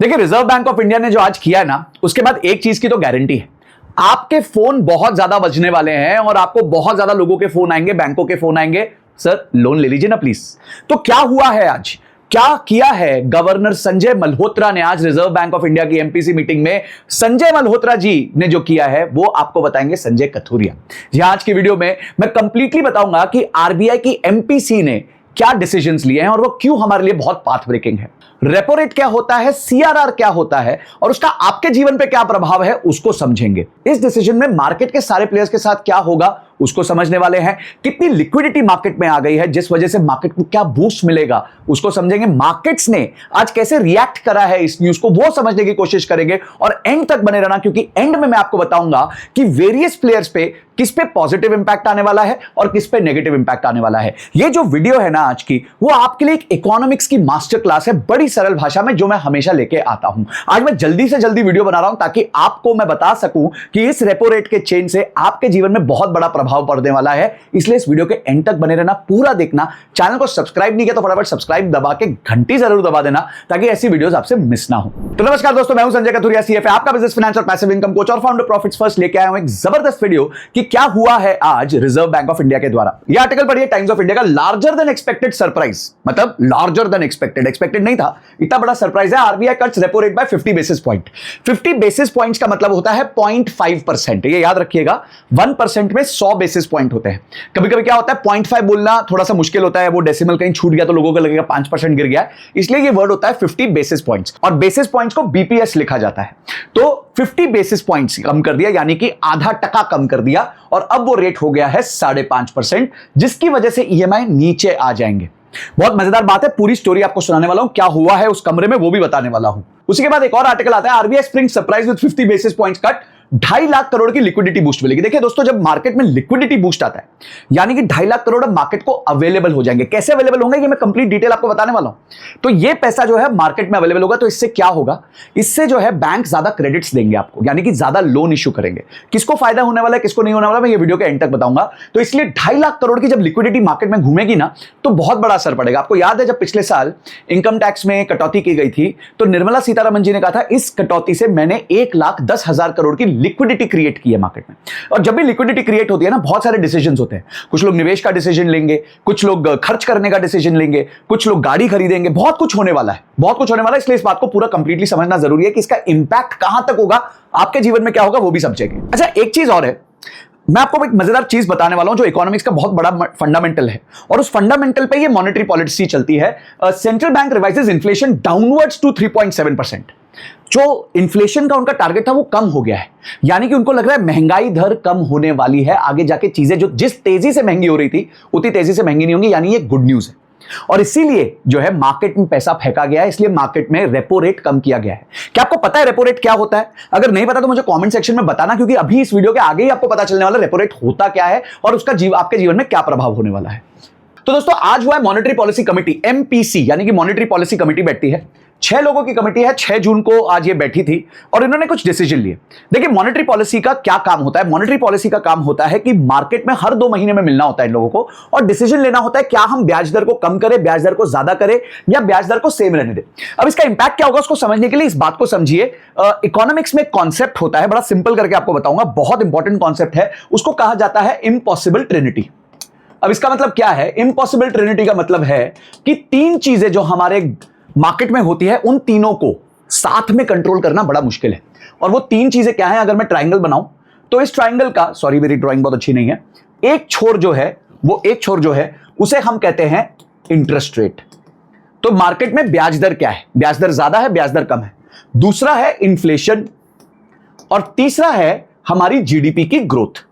देखिए, reserve bank of India ने जो आज किया है ना, उसके बाद एक चीज की तो गारंटी है, आपके फोन बहुत ज्यादा बजने वाले हैं और आपको बहुत ज्यादा लोगों के फोन आएंगे, बैंकों के फोन आएंगे, सर लोन ले लीजिए ना प्लीज। तो क्या हुआ है आज, क्या किया है गवर्नर संजय मल्होत्रा ने आज रिजर्व बैंक ऑफ इंडिया की एमपीसी मीटिंग में? संजय मल्होत्रा जी ने जो किया है वो आपको बताएंगे संजय कथुरिया जी। आज की वीडियो में मैं कंप्लीटली बताऊंगा कि आरबीआई की एमपीसी ने क्या डिसीजंस लिए हैं और वो क्यों हमारे लिए बहुत पाथ ब्रेकिंग है। रेपो रेट क्या होता है, सीआरआर क्या होता है और उसका आपके जीवन पे क्या प्रभाव है, उसको समझेंगे। इस डिसीजन में मार्केट के सारे प्लेयर्स के साथ क्या होगा उसको समझने वाले हैं। कितनी लिक्विडिटी मार्केट में आ गई है जिस वजह से मार्केट को क्या बूस्ट मिलेगा उसको समझेंगे। मार्केट्स ने आज कैसे रिएक्ट करा है इस न्यूज को वो समझने की कोशिश करेंगे और एंड तक बने रहना, क्योंकि एंड में मैं आपको बताऊंगा कि वेरियस प्लेयर्स पे किस पे पॉजिटिव इंपैक्ट आने वाला है और किस पे नेगेटिव इंपैक्ट आने वाला है। ये जो वीडियो है ना आज की, वो आपके लिए एक इकोनॉमिक्स की मास्टर क्लास है, बड़ी सरल भाषा में, जो मैं हमेशा लेके आता हूं। आज मैं जल्दी से जल्दी वीडियो बना रहा हूं ताकि आपको मैं बता सकूं कि इस रेपो रेट के चेंज से आपके जीवन में बहुत बड़ा प्रभाव पड़ने वाला है। इसलिए इस वीडियो के एंड तक बने रहना, पूरा देखना। चैनल को सब्सक्राइब नहीं किया तो फटाफट सब्सक्राइब दबा के घंटी जरूर दबा देना ताकि ऐसी वीडियोस आपसे मिस ना हो। तो नमस्कार दोस्तों, मैं हूं संजय कथुरिया, सीएफए, आपका बिजनेस, फाइनेंस और पैसिव इनकम कोच और फाउंडर प्रॉफिट्स फर्स्ट लेके आया हूं एक जबरदस्त वीडियो कि क्या हुआ है आज रिजर्व बैंक ऑफ इंडिया के द्वारा। यह आर्टिकल पढ़िए टाइम्स ऑफ इंडिया का, लार्जर देन एक्सपेक्टेड सरप्राइज, मतलब लार्जर देन एक्सपेक्टेड, एक्सपेक्टेड नहीं था, इतना बड़ा सरप्राइज है। RBI cuts repo rate by 50 basis point. 50 basis points का मतलब होता है 0.5%। ये याद रखिएगा, 1% में 100 बेसिस पॉइंट होते हैं। कभी कभी क्या होता है 0.5 बोलना थोड़ा सा मुश्किल होता है, वो डेसिमल कहीं छूट गया तो लोगों को लगेगा 5% गिर गया है, इसलिए ये वर्ड होता है 50 बेसिस पॉइंट्स और बेसिस पॉइंट्स को बीपीएस लिखा जाता है। तो 50 बेसिस पॉइंट्स कम कर दिया, यानी कि आधा टका कम कर दिया और अब वो रेट हो गया है 5.5%, जिसकी वजह से ईएमआई नीचे आ जाएंगे। बहुत मजेदार बात है, पूरी स्टोरी आपको सुनाने वाला हूं, क्या हुआ है उस कमरे में वो भी बताने वाला हूं। उसी के बाद एक और आर्टिकल आता है, RBI spring surprise with 50 basis points cut, 2.5 lakh crore की लिक्विडिटी बूस्ट मिलेगी। देखिए दोस्तों, जब मार्केट में लिक्विडिटी बूस्ट आता है यानी कि 2.5 लाख करोड़ मार्केट को अवेलेबल हो जाएंगे। कैसे अवेलेबल होंगे ये मैं कंप्लीट डिटेल आपको बताने वाला हूं। तो ये पैसा जो है मार्केट में अवेलेबल होगा, तो इससे क्या होगा, इससे जो है बैंक ज्यादा क्रेडिट्स देंगे आपको, यानी कि ज्यादा लोन इश्यू करेंगे। किसको फायदा होने वाला है किसको नहीं होने वाला, मैं ये वीडियो के एंड तक बताऊंगा। तो इसलिए 2.5 लाख करोड़ की जब लिक्विडिटी मार्केट में घूमेगी ना, तो बहुत बड़ा असर पड़ेगा। आपको याद है जब पिछले साल इनकम टैक्स में कटौती की गई थी तो निर्मला सीतारमण जी ने कहा था इस कटौती से मैंने 1,10,000 करोड़ की लिक्विडिटी क्रिएट की है मार्केट में। और जब भी लिक्विडिटी क्रिएट होती है ना, बहुत सारे डिसीजंस होते हैं। कुछ लोग निवेश का डिसीजन लेंगे, कुछ लोग खर्च करने का डिसीजन लेंगे, कुछ लोग गाड़ी खरीदेंगे, बहुत कुछ होने वाला है, बहुत कुछ होने वाला है। इसलिए इस बात को पूरा कंप्लीटली समझना जरूरी है कि इसका इंपैक्ट कहां तक होगा, आपके जीवन में क्या होगा वो भी समझेंगे। अच्छा, एक चीज और है, मैं आपको एक मजेदार चीज बताने वाला हूं जो इकोनॉमिक्स का बहुत बड़ा फंडामेंटल है और उस फंडामेंटल पे ये मॉनेटरी पॉलिसी चलती है। Central bank revises inflation downwards to 3.7%। जो इन्फ्लेशन का उनका टारगेट था वो कम हो गया है, यानी कि उनको लग रहा है महंगाई दर कम होने वाली है। आगे जाके चीजें जो जिस तेजी से महंगी हो रही थी उतनी तेजी से महंगी नहीं होंगी, यानी ये गुड न्यूज है। और इसीलिए जो है मार्केट में पैसा फेंका गया है, इसलिए मार्केट में रेपो रेट कम किया गया है। क्या आपको पता है रेपो रेट क्या होता है? अगर नहीं पता तो मुझे कमेंट सेक्शन में बताना, क्योंकि अभी इस वीडियो के आगे ही आपको पता चलने वाला रेपो रेट होता क्या है और उसका आपके जीवन में क्या प्रभाव होने वाला है। तो दोस्तों, आज हुआ है मॉनेटरी पॉलिसी कमेटी, एमपीसी, यानी कि मॉनेटरी पॉलिसी कमेटी बैठती है। 6 लोगों की कमेटी है, 6 जून को आज ये बैठी थी और इन्होंने कुछ डिसीजन लिए। देखिए, मॉनेटरी पॉलिसी का क्या काम होता है? मॉनेटरी पॉलिसी का काम होता है कि मार्केट में हर 2 महीने में मिलना होता है इन लोगों को और डिसीजन लेना होता है क्या हम ब्याज दर को कम करें, ब्याज दर को ज्यादा करें या ब्याज दर को सेम रहने दें। अब इसका इंपैक्ट क्या होगा उसको समझने के लिए इस बात को समझिए। इकोनॉमिक्स में एक कॉन्सेप्ट होता है, बड़ा सिंपल करके आपको बताऊंगा, बहुत इंपॉर्टेंट कॉन्सेप्ट है, उसको कहा जाता है इम्पॉसिबल ट्रिनिटी। अब इसका मतलब क्या है? इम्पॉसिबल ट्रिनिटी का मतलब है कि 3 चीजें जो हमारे मार्केट में होती है उन तीनों को साथ में कंट्रोल करना बड़ा मुश्किल है। और वो 3 चीजें क्या है? अगर मैं ट्रायंगल बनाऊं तो इस ट्रायंगल का, सॉरी मेरी ड्राइंग बहुत अच्छी नहीं है, एक छोर जो है उसे हम कहते हैं इंटरेस्ट रेट। तो मार्केट में ब्याज दर क्या है? ब्याज दर ज्यादा है, ब्याज दर कम है। दूसरा है इन्फ्लेशन और तीसरा है हमारी जीडीपी की ग्रोथ।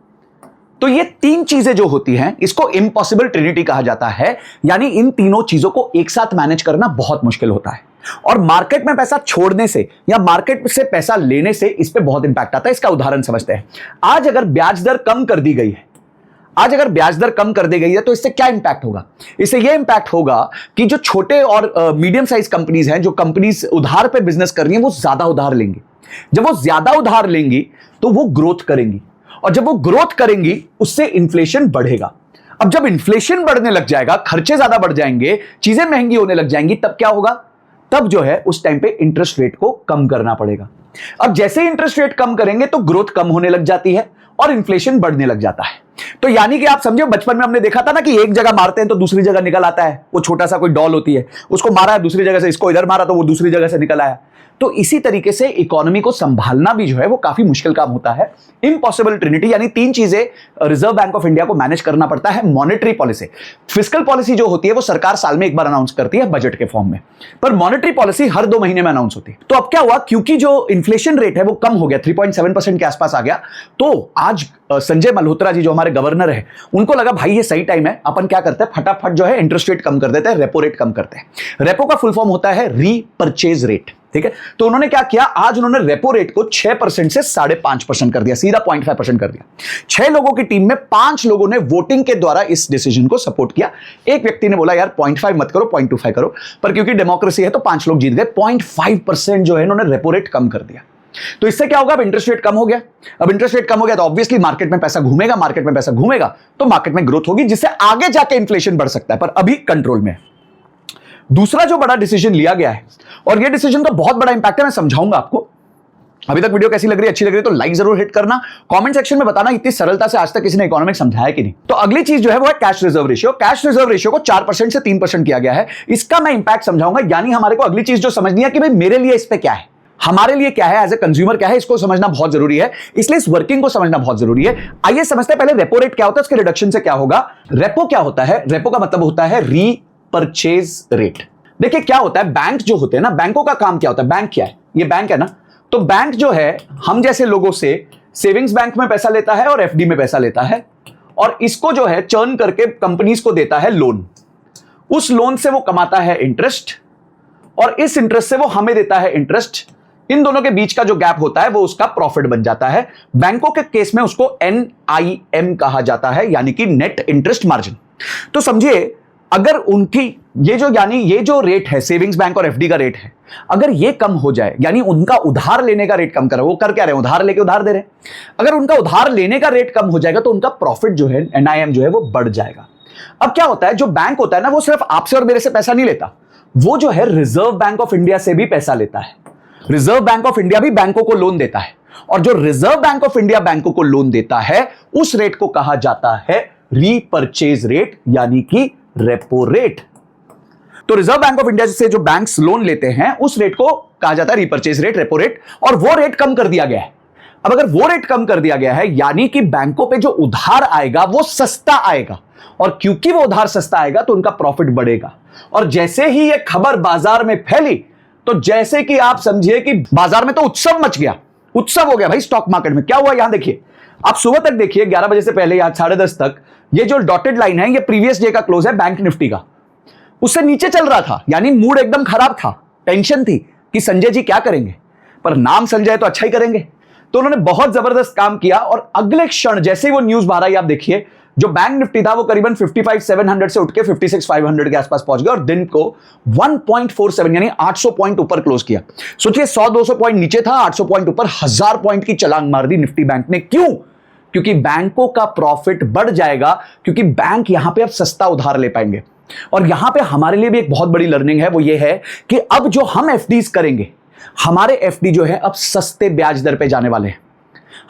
तो ये 3 चीजें जो होती हैं इसको इम्पॉसिबल ट्रिनिटी कहा जाता है, यानी इन तीनों चीजों को एक साथ मैनेज करना बहुत मुश्किल होता है। और मार्केट में पैसा छोड़ने से या मार्केट से पैसा लेने से इस पे बहुत इंपैक्ट आता है। इसका उदाहरण समझते हैं। आज अगर ब्याज दर कम कर दी गई है, तो इससे क्या इंपैक्ट होगा? इससे यह इंपैक्ट होगा कि जो छोटे और मीडियम साइज कंपनीज हैं, जो कंपनीज उधार पे बिजनेस कर रही हैं, वो ज्यादा उधार लेंगी। जब वो ज्यादा उधार लेंगी तो वो ग्रोथ करेंगी और जब वो ग्रोथ करेंगी उससे इन्फ्लेशन बढ़ेगा। अब जब इन्फ्लेशन बढ़ने लग जाएगा, खर्चे ज्यादा बढ़ जाएंगे, चीजें महंगी होने लग जाएंगी, तब क्या होगा? तब जो है उस टाइम पे इंटरेस्ट रेट को कम करना पड़ेगा। अब जैसे इंटरेस्ट रेट कम करेंगे तो ग्रोथ कम होने लग जाती है और इन्फ्लेशन बढ़ने लग जाता है। तो यानी कि आप समझो, बचपन में हमने देखा था ना कि एक जगह मारते हैं तो दूसरी जगह निकल आता है। वो छोटा सा कोई डॉल होती है, उसको मारा है दूसरी जगह से, इसको इधर मारा तो वो दूसरी जगह से निकल आया। तो इसी तरीके से इकोनॉमी को संभालना भी जो है वो काफी मुश्किल काम होता है। इम्पॉसिबल ट्रिनिटी, यानी तीन चीजें रिजर्व बैंक ऑफ इंडिया को मैनेज करना पड़ता है। मॉनेटरी पॉलिसी, फिस्कल पॉलिसी जो होती है वो सरकार साल में एक बार अनाउंस करती है बजट के फॉर्म में, पर मॉनेटरी पॉलिसी हर 2 महीने में अनाउंस होती है। तो अब क्या हुआ, क्योंकि जो इन्फ्लेशन रेट है वो कम हो गया, 3.7% के आसपास आ गया, तो आज संजय मल्होत्रा जी जो हमारे गवर्नर है, उनको लगा भाई ये सही टाइम है, अपन क्या करते हैं फटाफट जो है इंटरेस्ट रेट कम कर देते हैं, रेपो रेट कम करते हैं। रेपो का फुल फॉर्म होता है रीपर्चेज रेट, ठीक है। तो उन्होंने क्या किया, आज उन्होंने रेपो रेट को 6% से 5.5% कर दिया, सीधा 0.5% कर दिया। 6 लोगों की टीम में 5 लोगों ने वोटिंग के द्वारा इस डिसीजन को सपोर्ट किया। एक व्यक्ति ने बोला यार 0.5 मत करो, 0.25 करो, पर क्योंकि डेमोक्रेसी है तो 5 लोग जीत गए। 0.5% जो है इन्होंने रेपो रेट कम कर दिया। तो इससे क्या होगा, अब इंटरेस्ट रेट कम हो गया। अब इंटरेस्ट रेट कम हो गया तो ऑब्वियसली मार्केट में पैसा घूमेगा, मार्केट में पैसा घूमेगा तो मार्केट में ग्रोथ होगी, जिससे आगे जाके इन्फ्लेशन बढ़ सकता है, पर अभी कंट्रोल में है। दूसरा जो बड़ा डिसीजन लिया गया है, और ये डिसीजन का बहुत बड़ा इंपैक्ट है, मैं समझाऊंगा आपको। अभी तक वीडियो कैसी लग रही है, अच्छी लग रही है तो लाइक जरूर हिट करना, कमेंट सेक्शन में बताना इतनी सरलता से आज तक किसी ने इकोनॉमिक्स समझाया कि नहीं। तो अगली चीज जो है वो है cash reserve ratio. Cash reserve ratio को 4% से 3% किया गया है। इसका मैं इंपैक्ट समझाऊंगा, यानी हमारे को अगली चीज जो समझनी है कि भाई मेरे लिए इस पे क्या है, हमारे लिए क्या है, एज ए कंज्यूमर क्या है, इसको समझना बहुत जरूरी है। इसलिए इस वर्किंग को समझना बहुत जरूरी है। आइए समझते हैं पहले रेपो रेट क्या होता है, उसके रिडक्शन से क्या होगा। रेपो क्या होता है, रेपो का मतलब होता है रीपर्चेज रेट। देखिए क्या होता है, बैंक जो होते हैं ना, बैंकों का काम क्या होता है, बैंक क्या है, ये बैंक है ना, तो बैंक जो है हम जैसे लोगों से सेविंग्स बैंक में पैसा लेता है और एफडी में पैसा लेता है, और इसको जो है चर्न करके कंपनीज को देता है लोन। उस लोन से वो कमाता है इंटरेस्ट, और इस इंटरेस्ट से वो हमें देता है इंटरेस्ट। इन दोनों के बीच का जो गैप होता है वो उसका प्रॉफिट बन जाता है। बैंकों के केस में उसको NIM कहा जाता है, यानी कि नेट इंटरेस्ट मार्जिन। तो समझिए, अगर उनकी ये जो रेट है सेविंग्स बैंक और एफडी का रेट है, अगर ये कम हो जाए, यानी उनका उधार लेने का रेट कम करो, वो कर क्या रहे हैं, उधार लेके उधार दे रहे हैं, अगर उनका उधार लेने का रेट कम हो जाएगा तो उनका प्रॉफिट जो है NIM जो है वो बढ़ जाएगा। अब क्या होता है, जो बैंक होता है ना, वो सिर्फ आपसे और मेरे से पैसा नहीं लेता, वो जो है रिजर्व बैंक ऑफ इंडिया से भी पैसा लेता है। रिजर्व बैंक ऑफ इंडिया भी बैंकों को लोन देता है, और जो रिजर्व बैंक ऑफ इंडिया बैंकों को लोन देता है उस रेट को कहा जाता है रीपर्चेज रेट, यानी कि रेपो रेट। तो रिजर्व बैंक ऑफ इंडिया से जो बैंक्स लोन लेते हैं उस रेट को कहा जाता है रीपर्चेज रेट, रेपो रेट, और वो रेट कम कर दिया गया है। अब अगर वो रेट कम कर दिया गया है, यानी कि बैंकों पे जो उधार आएगा वो सस्ता आएगा, और क्योंकि वो उधार सस्ता आएगा तो उनका प्रॉफिट बढ़ेगा। और जैसे ही ये खबर बाजार में फैली, तो जैसे कि आप समझिए कि बाजार में तो उत्सव मच गया, उत्सव हो गया भाई स्टॉक मार्केट में। क्या हुआ, यहां देखिए, आप सुबह तक देखिए 11 बजे से पहले, यहां 10:30 तक, ये जो डॉटेड लाइन है ये प्रीवियस डे का क्लोज है बैंक निफ्टी का, उससे नीचे चल रहा था, यानी मूड एकदम खराब था, टेंशन थी कि संजय जी क्या करेंगे, पर नाम संजय तो अच्छा ही करेंगे। तो उन्होंने बहुत जबरदस्त काम किया, और अगले क्षण जैसे ही वो न्यूज बाहर आई, आप देखिए जो बैंक निफ्टी था वो करीबन 55,700 से उठ के 56,500 के आसपास पहुंच गया, और दिन को 1.47 यानी 800 पॉइंट ऊपर क्लोज किया। सोचिए 100-200 पॉइंट नीचे था, 800 पॉइंट ऊपर, 1000 पॉइंट की छलांग मार दी निफ्टी बैंक ने। क्यों? क्योंकि बैंकों का प्रॉफिट बढ़ जाएगा, क्योंकि बैंक यहां पे अब सस्ता उधार ले पाएंगे। और यहां पे हमारे लिए भी एक बहुत बड़ी लर्निंग है, वो ये है कि अब जो हम एफडीज करेंगे, हमारे एफडी जो है अब सस्ते ब्याज दर पे जाने वाले हैं।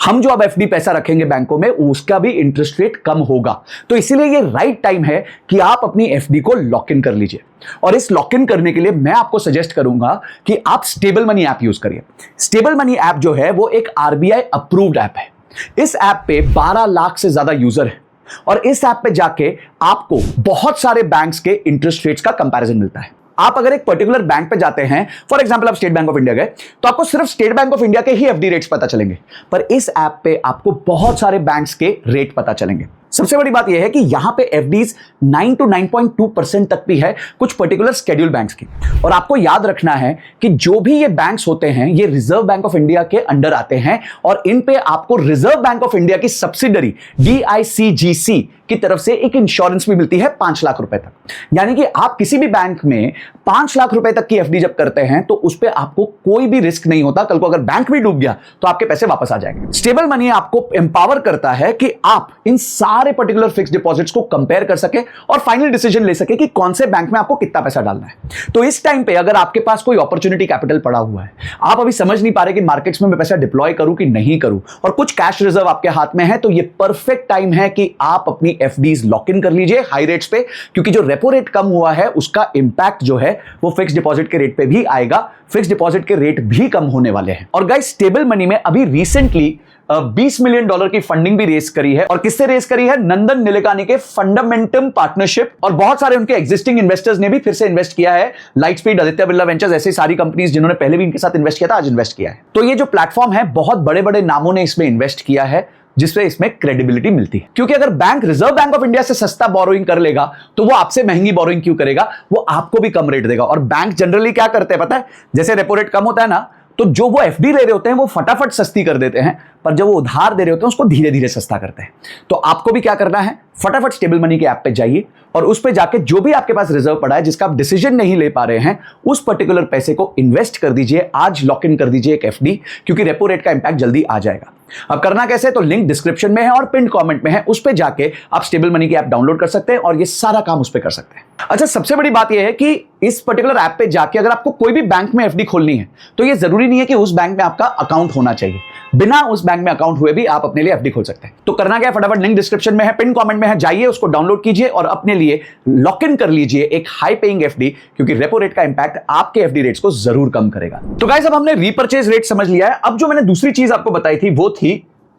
हम जो अब एफडी पैसा रखेंगे बैंकों में, उसका भी इंटरेस्ट रेट कम होगा। तो इसीलिए ये राइट टाइम है कि आप अपनी एफडी को लॉक इन कर लीजिए। और इस लॉक इन करने के लिए मैं आपको सजेस्ट करूंगा कि आप स्टेबल मनी ऐप यूज करिए। स्टेबल मनी ऐप जो है वो एक आरबीआई अप्रूव्ड ऐप है। इस ऐप पे 12 लाख से ज्यादा यूजर है, और इस ऐप पे जाके आपको बहुत सारे बैंक्स के इंटरेस्ट रेट्स का कंपैरिजन मिलता है। आप अगर एक पर्टिकुलर बैंक पे जाते हैं, फॉर एग्जांपल आप स्टेट बैंक ऑफ इंडिया गए, तो आपको सिर्फ स्टेट बैंक ऑफ इंडिया के ही एफडी रेट्स पता चलेंगे, पर इस ऐप पे आपको बहुत सारे बैंक्स के रेट पता चलेंगे। सबसे बड़ी बात यह है कि यहां पे एफडीज 9 to 9.2% तक भी है कुछ पर्टिकुलर शेड्यूल बैंक्स की। और आपको याद रखना है कि जो भी ये बैंक्स होते हैं ये रिजर्व बैंक ऑफ इंडिया के अंडर आते हैं, और इन पे आपको रिजर्व बैंक ऑफ इंडिया की सब्सिडरी DICGC की तरफ से एक इंश्योरेंस भी मिलती है 5 लाख रुपए तक। यानी कि आप किसी भी बैंक में 5 लाख रुपए तक की एफडी जब करते हैं तो उस पर आपको कोई भी रिस्क नहीं होता। कल को अगर बैंक भी डूब गया तो आपके पैसे वापस आ जाएंगे। स्टेबल मनी आपको एम्पावर करता है कि आप इन सारे पर्टिकुलर फिक्स डिपॉजिट्स को कंपेयर कर सके और फाइनल डिसीजन ले सके कि कौन से बैंक में आपको कितना पैसा डालना है। तो इस टाइम पे अगर आपके पास कोई अपॉर्चुनिटी कैपिटल पड़ा हुआ है, आप अभी समझ नहीं पा रहे कि मार्केट्स में मैं पैसा डिप्लॉय करूं कि नहीं करूं, और कुछ कैश रिजर्व आपके हाथ में है, तो ये परफेक्ट टाइम है कि आप अपनी एफडीज लॉक इन कर लीजिए हाई रेट्स पे, क्योंकि जो रेपो रेट कम हुआ है उसका इंपैक्ट जो है वो फिक्स डिपॉजिट के रेट पे भी आएगा। फिक्स डिपॉजिट के रेट भी कम होने वाले हैं। और गाइस, स्टेबल मनी में अभी रिसेंटली $20 मिलियन की फंडिंग भी रेस करी है। और किससे रेस करी है? नंदन निलेकानी के फंडामेंटम पार्टनरशिप, और बहुत सारे उनके एग्जिस्टिंग इन्वेस्टर्स ने भी फिर से इन्वेस्ट किया है। लाइटस्पीड, आदित्य बिरला वेंचर्स, ऐसी सारी कंपनीज जिन्होंने पहले भी इनके साथ इन्वेस्ट किया था, आज इन्वेस्ट किया है। तो ये जो प्लेटफॉर्म है, बहुत बड़े बड़े नामों ने इसमें इन्वेस्ट किया है, जिससे इसमें क्रेडिबिलिटी मिलती है। क्योंकि अगर bank reserve bank of India से सस्ता बोरोइंग कर लेगा तो वो आपसे महंगी बोरोइंग क्यों करेगा? वो आपको भी कम रेट देगा। और बैंक जनरली क्या करते हैं पता है? जैसे रेपो रेट कम होता है ना, तो जो वो एफडी ले रहे होते हैं वो फटाफट सस्ती कर देते हैं, पर जब वो उधार दे रहे होते हैं उसको धीरे धीरे सस्ता करते हैं। तो आपको भी क्या करना है? फटाफट स्टेबल मनी के ऐप पे जाइए और उस पे जाके जो भी आपके पास रिजर्व पड़ा है, जिसका आप डिसीजन नहीं ले पा रहे हैं, उस पर्टिकुलर पैसे को इन्वेस्ट कर दीजिए। आज लॉक इन कर दीजिए एक एफडी, क्योंकि रेपो रेट का इंपैक्ट जल्दी आ जाएगा। अब करना कैसे? तो लिंक डिस्क्रिप्शन में है और पिन कमेंट में है, उस पे जाके आप स्टेबल मनी की ऐप डाउनलोड कर सकते हैं और ये सारा काम उस पे कर सकते हैं। अच्छा, सबसे बड़ी बात यह है कि इस पर्टिकुलर ऐप पे जाके अगर आपको कोई भी बैंक में एफडी खोलनी है तो ये जरूरी नहीं है कि उस बैंक में आपका अकाउंट होना चाहिए। बिना उस बैंक में अकाउंट हुए भी आप अपने लिए एफडी खोल सकते हैं। तो करना क्या है? फटाफट लिंक डिस्क्रिप्शन में है, पिन कमेंट में है, जाइए उसको डाउनलोड कीजिए और अपने लिए लॉक इन कर लीजिए एक हाई पेइंग एफडी, क्योंकि रेपो रेट का इंपैक्ट आपके एफडी रेट्स को जरूर कम करेगा। तो गाइस, अब हमने रीपर्चेज रेट समझ लिया है। अब जो मैंने दूसरी चीज आपको बताई थी वो थी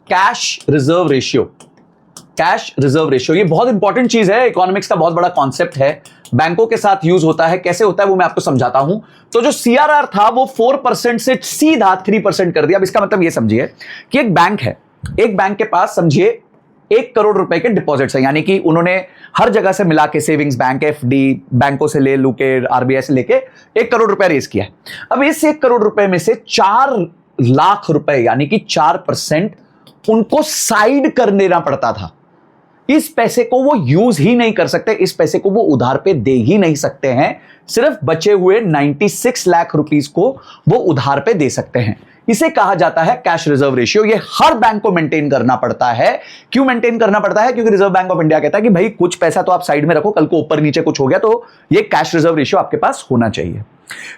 cash reserve ratio. Cash reserve ratio ये बहुत इंपॉर्टेंट चीज है, इकोनॉमिक्स का बहुत बड़ा कॉन्सेप्ट है, बैंकों के साथ यूज होता है। कैसे होता है वो मैं आपको समझाता हूं। तो जो सीआरआर था वो 4% से सीधा 3% कर दिया। अब इसका मतलब ये समझिए कि एक बैंक है, एक बैंक के पास समझिए 1 करोड़ रुपए के डिपॉजिट्स हैं, यानी कि उन्होंने हर जगह से मिला के, सेविंग्स बैंक, एफडी, बैंकों से ले लू के, आरबीआई से लेके 1 करोड़ रुपए रेज किया। अब इस 1 करोड़ रुपए में से 4 लाख रुपए यानी कि 4% उनको साइड कर देना पड़ता था। इस पैसे को वो यूज ही नहीं कर सकते, इस पैसे को वो उधार पे दे ही नहीं सकते हैं। सिर्फ बचे हुए 96 लाख रुपीस को वो उधार पे दे सकते हैं। इसे कहा जाता है कैश रिजर्व रेशियो। ये हर बैंक को मेंटेन करना पड़ता है। क्यों मेंटेन करना पड़ता है? क्योंकि रिजर्व बैंक ऑफ इंडिया कहता है कि भाई कुछ पैसा तो आप साइड में रखो, कल को ऊपर नीचे कुछ हो गया तो ये कैश रिजर्व रेशियो आपके पास होना चाहिए।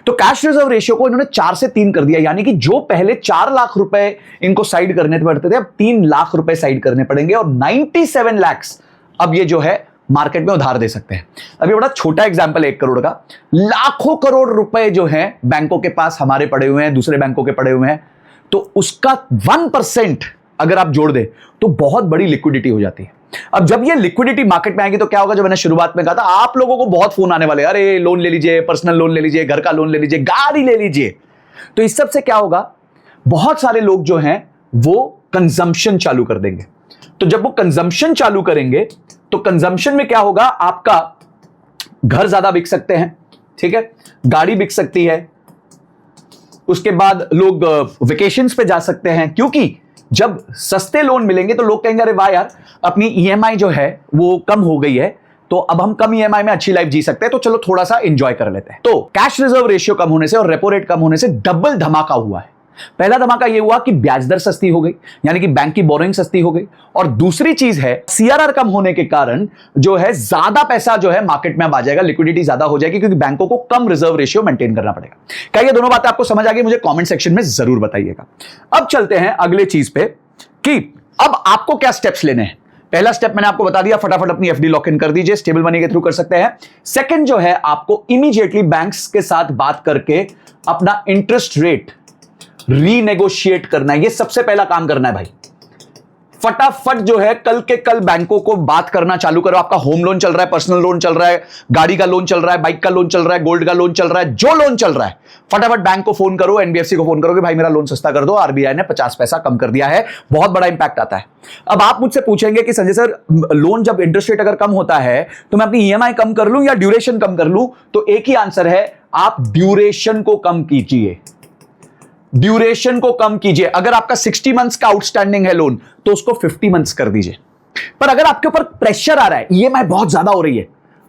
तो कैश रिजर्व रेशियो को इन्होंने 4 से 3 कर दिया, यानी कि जो पहले 4 लाख रुपए इनको साइड करने पड़ते थे, अब 3 लाख रुपए साइड करने पड़ेंगे और 97 लाख अब ये जो है मार्केट में उधार दे सकते हैं। अभी बड़ा छोटा एग्जांपल है 1 करोड़ का, लाखों करोड़ रुपए जो हैं बैंकों के पास हमारे पड़े हुए हैं, दूसरे बैंकों के पड़े हुए हैं, तो उसका 1% अगर आप जोड़ दे तो बहुत बड़ी लिक्विडिटी हो जाती है। अब जब ये लिक्विडिटी मार्केट में आएगी तो क्या होगा? जो मैंने शुरुआत में कहा था, आप लोगों को बहुत फोन आने वाले, अरे लोन ले लीजिए, पर्सनल लोन ले लीजिए, घर का लोन ले लीजिए, गाड़ी ले लीजिए। तो इस सब से क्या होगा? बहुत सारे लोग जो हैं वो कंजम्पशन चालू कर देंगे। तो जब वो कंजम्पशन चालू करेंगे तो कंजम्पशन में क्या होगा? आपका घर ज्यादा बिक सकते हैं, ठीक है, गाड़ी बिक सकती है, उसके बाद लोग वेकेशंस पे जा सकते हैं, क्योंकि जब सस्ते लोन मिलेंगे तो लोग कहेंगे अरे वाह यार, अपनी ईएमआई जो है वो कम हो गई है, तो अब हम कम ईएमआई में अच्छी लाइफ जी सकते हैं, तो चलो थोड़ा सा एंजॉय कर लेते हैं। तो कैश रिजर्व रेशियो कम होने से और रेपो रेट कम होने से डबल धमाका हुआ है। पहला धमाका यह हुआ कि ब्याज दर सस्ती हो गई, यानी कि बैंक की बोरोइंग सस्ती हो गई, और दूसरी चीज है सीआरआर कम होने के कारण जो है ज्यादा पैसा जो है मार्केट में अब आ जाएगा, लिक्विडिटी ज्यादा हो जाएगी, क्योंकि बैंकों को कम रिजर्व रेशियो मेंटेन करना पड़ेगा। क्या ये दोनों बातें आपको समझ आ गई? मुझे कमेंट सेक्शन में जरूर बताइएगा। अब चलते हैं अगले चीज पे कि अब आपको क्या स्टेप्स लेने हैं। पहला स्टेप मैंने आपको बता दिया, फटाफट अपनी एफडी लॉक इन कर दीजिए, स्टेबल मनी के थ्रू कर सकते हैं। सेकंड जो है, आपको इमीडिएटली बैंक्स के साथ बात करके अपना इंटरेस्ट रेट रीनेगोशिएट करना है। ये सबसे पहला काम करना है भाई। फटाफट जो है कल के कल बैंकों को बात करना चालू करो। आपका होम लोन चल रहा है, पर्सनल लोन चल रहा है, गाड़ी का लोन चल रहा है, बाइक का लोन चल रहा है, गोल्ड का लोन चल रहा है, जो लोन चल रहा है, फटाफट बैंक को फोन करो, एनबीएफसी को फोन करो कि भाई मेरा लोन सस्ता कर दो, आरबीआई ने 50 पैसा कम कर दिया है, बहुत बड़ा इंपैक्ट आता है। अब आप मुझसे पूछेंगे कि संजय सर, लोन जब इंटरेस्ट रेट अगर कम होता है तो मैं अपनी ईएमआई कम कर लूं या ड्यूरेशन कम कर लूं? तो एक ही आंसर है, आप ड्यूरेशन को कम कीजिए। ड्यूरेशन को कम कीजिए। अगर आपका 60 मंथ्स का आउटस्टैंडिंग है लोन तो उसको 50 मंथ्स कर दीजिए। पर अगर आपके ऊपर प्रेशर आ रहा है, ईएमआई बहुत ज्यादा हो रही है,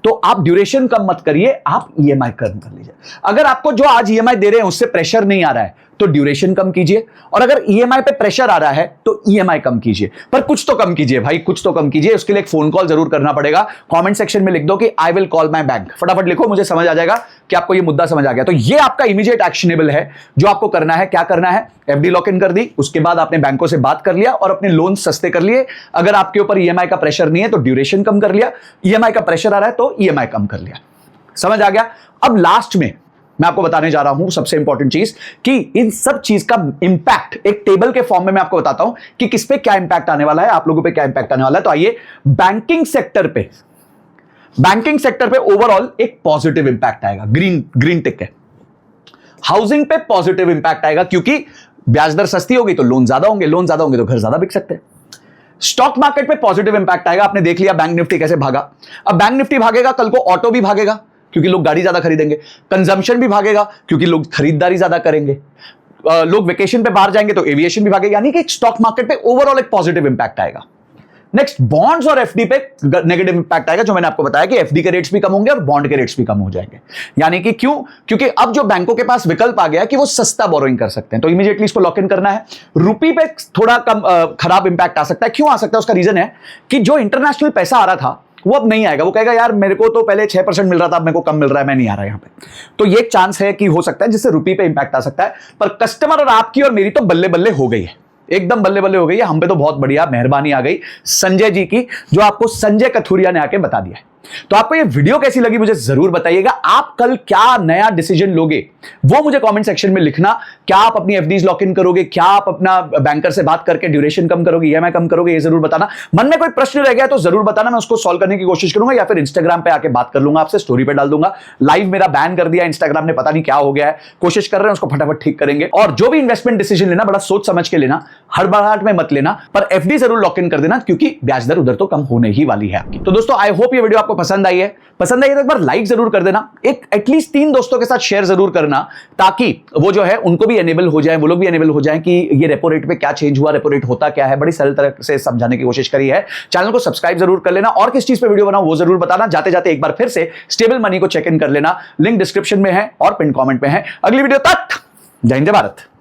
तो आप ड्यूरेशन कम मत करिए, आप ईएमआई कम कर लीजिए। अगर आपको जो आज ईएमआई दे रहे हैं उससे प्रेशर नहीं आ रहा है तो ड्यूरेशन कम कीजिए, और अगर ईएमआई पे प्रेशर आ रहा है तो ईएमआई कम कीजिए। पर कुछ तो कम कीजिए भाई, कुछ तो कम कीजिए। उसके लिए एक फोन कॉल जरूर करना पड़ेगा। कमेंट सेक्शन में लिख दो कि I will call my bank, फटाफट लिखो, मुझे समझ आ जाएगा कि आपको ये मुद्दा समझ आ गया। तो ये आपका इमीडिएट एक्शनेबल है। जो आपको करना है, क्या करना है, एफडी लॉक इन कर दी, उसके बाद आपने बैंकों से बात कर लिया और अपने लोन सस्ते कर लिए। अगर आपके ऊपर ईएमआई का प्रेशर नहीं है तो ड्यूरेशन कम कर लिया, ईएमआई का प्रेशर आ रहा है तो ईएमआई कम कर लिया। समझ आ गया। अब लास्ट में मैं आपको बताने जा रहा हूं सबसे इंपॉर्टेंट चीज, कि इन सब चीज का इंपैक्ट एक टेबल के फॉर्म में मैं आपको बताता हूं कि किस पे क्या इंपैक्ट आने वाला है, आप लोगों पे क्या इंपैक्ट आने वाला है। तो आइए, बैंकिंग सेक्टर पे ओवरऑल एक पॉजिटिव इंपैक्ट आएगा, ग्रीन टिक है। हाउसिंग पे पॉजिटिव इंपैक्ट आएगा, क्योंकि ब्याज दर सस्ती होगी तो लोन ज्यादा होंगे, लोन ज्यादा होंगे तो घर ज्यादा बिक सकते हैं। स्टॉक मार्केट पे पॉजिटिव इंपैक्ट आएगा। आपने देख लिया बैंक निफ्टी कैसे भागा। अब बैंक निफ्टी भागेगा, कल को ऑटो भी भागेगा क्योंकि लोग गाड़ी ज्यादा खरीदेंगे, कंजम्पशन भी भागेगा क्योंकि लोग खरीदारी ज्यादा करेंगे, लोग वेकेशन पे बाहर जाएंगे तो एविएशन भी भागेगा। यानी कि स्टॉक मार्केट पे ओवरऑल एक पॉजिटिव इंपैक्ट आएगा। नेक्स्ट, बॉन्ड्स और एफडी पे नेगेटिव इंपैक्ट आएगा, जो मैंने आपको बताया कि एफडी के रेट्स भी कम होंगे और बॉन्ड के रेट्स भी कम हो जाएंगे। यानी कि क्यों? क्योंकि अब जो बैंकों के पास विकल्प आ गया कि वो सस्ता बोरोइंग कर सकते हैं, तो इमीडिएटली इसको लॉक इन करना है। रुपी पे थोड़ा कम खराब इंपैक्ट आ सकता है। क्यों आ सकता है? उसका रीजन है कि जो इंटरनेशनल पैसा आ रहा था वो अब नहीं आएगा। वो कहेगा यार मेरे को तो पहले 6% मिल रहा था, अब मेरे को कम मिल रहा है, मैं नहीं आ रहा यहां पे। तो ये एक चांस है कि हो सकता है जिससे रुपी पे इंपैक्ट आ सकता है। पर कस्टमर और आपकी और मेरी तो बल्ले बल्ले हो गई है, एकदम बल्ले बल्ले हो गई है। हम पे तो बहुत बढ़िया मेहरबानी आ गई संजय जी की, जो आपको संजय कथुरिया ने आके बता दिया है। तो आपको ये वीडियो कैसी लगी मुझे जरूर बताइएगा। आप कल क्या नया डिसीजन लोगे वो मुझे कमेंट सेक्शन में लिखना। क्या आप अपनी एफडीज लॉक इन करोगे, क्या आप अपना बैंकर से बात करके ड्यूरेशन कम करोगे, ईएमआई कम करोगे, ये जरूर बताना। मन में कोई प्रश्न रह गया तो जरूर बताना, मैं उसको सॉल्व करने की कोशिश करूंगा, या फिर इंस्टाग्राम पे आके बात कर लूंगा आपसे, स्टोरी पे डाल दूंगा। लाइव मेरा बैन कर दिया इंस्टाग्राम ने, पता नहीं क्या हो गया है, कोशिश कर रहे हैं उसको फटाफट ठीक करेंगे। और जो भी इन्वेस्टमेंट डिसीजन लेना बड़ा सोच समझ के लेना, हड़बड़ाहट में मत लेना, पर एफडी जरूर लॉक इन कर देना, क्योंकि ब्याज दर उधर तो कम होने ही वाली है आपकी। तो दोस्तों, आई होप ये वीडियो आपको पसंद आई है। पसंद आई तो एक बार लाइक जरूर कर देना, एक एटलीस्ट 3 दोस्तों के साथ शेयर जरूर करना, ताकि वो जो है उनको भी एनेबल हो जाए, वो लोग भी एनेबल हो जाए कि ये रेपो रेट पे क्या चेंज हुआ, रेपो रेट होता क्या है। बड़ी सरल तरह से समझाने की कोशिश करी है। चैनल को सब्सक्राइब जरूर कर लेना, और किस चीज पे वीडियो बनाऊं वो जरूर बताना। जाते जाते एक बार फिर से स्टेबल मनी को चेक इन कर लेना, लिंक डिस्क्रिप्शन में है और पिन कमेंट में है। अगली वीडियो तक जय हिंद, जय भारत।